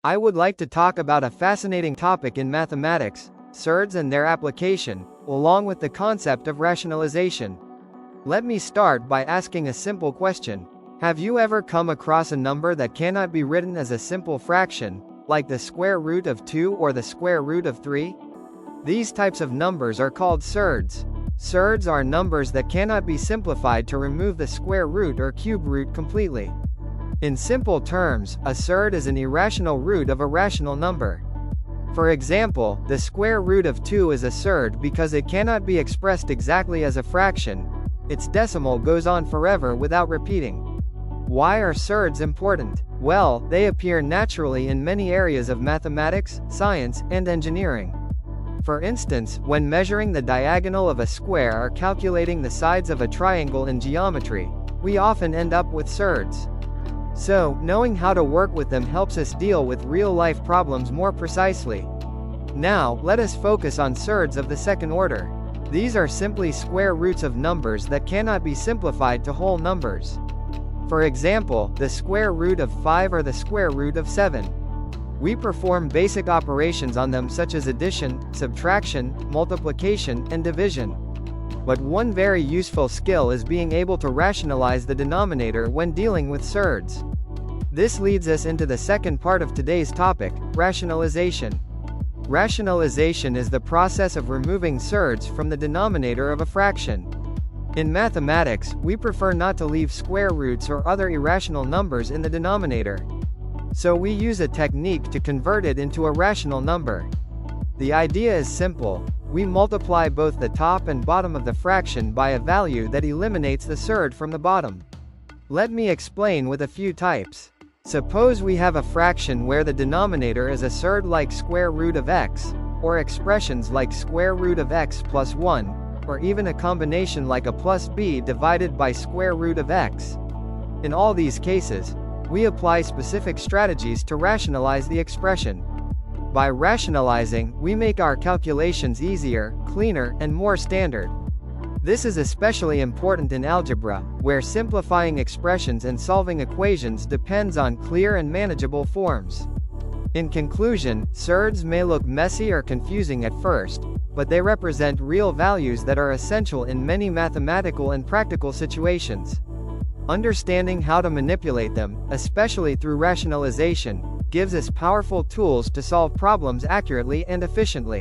I would like to talk about a fascinating topic in mathematics, surds and their application, along with the concept of rationalization. Let me start by asking a simple question. Have you ever come across a number that cannot be written as a simple fraction, like the square root of 2 or the square root of 3? These types of numbers are called surds. Surds are numbers that cannot be simplified to remove the square root or cube root completely. In simple terms, a surd is an irrational root of a rational number. For example, the square root of 2 is a surd because it cannot be expressed exactly as a fraction. Its decimal goes on forever without repeating. Why are surds important? Well, they appear naturally in many areas of mathematics, science, and engineering. For instance, when measuring the diagonal of a square or calculating the sides of a triangle in geometry, we often end up with surds. So, knowing how to work with them helps us deal with real-life problems more precisely. Now, let us focus on surds of the second order. These are simply square roots of numbers that cannot be simplified to whole numbers. For example, the square root of 5 or the square root of 7. We perform basic operations on them such as addition, subtraction, multiplication, and division. But one very useful skill is being able to rationalize the denominator when dealing with surds. This leads us into the second part of today's topic, rationalization. Rationalization is the process of removing surds from the denominator of a fraction. In mathematics, we prefer not to leave square roots or other irrational numbers in the denominator. So we use a technique to convert it into a rational number. The idea is simple. We multiply both the top and bottom of the fraction by a value that eliminates the surd from the bottom. Let me explain with a few types. Suppose we have a fraction where the denominator is a surd like square root of x, or expressions like square root of x plus 1, or even a combination like a plus b divided by square root of x. In all these cases, we apply specific strategies to rationalize the expression. By rationalizing, we make our calculations easier, cleaner, and more standard. This is especially important in algebra, where simplifying expressions and solving equations depends on clear and manageable forms. In conclusion, surds may look messy or confusing at first, but they represent real values that are essential in many mathematical and practical situations. Understanding how to manipulate them, especially through rationalization, gives us powerful tools to solve problems accurately and efficiently.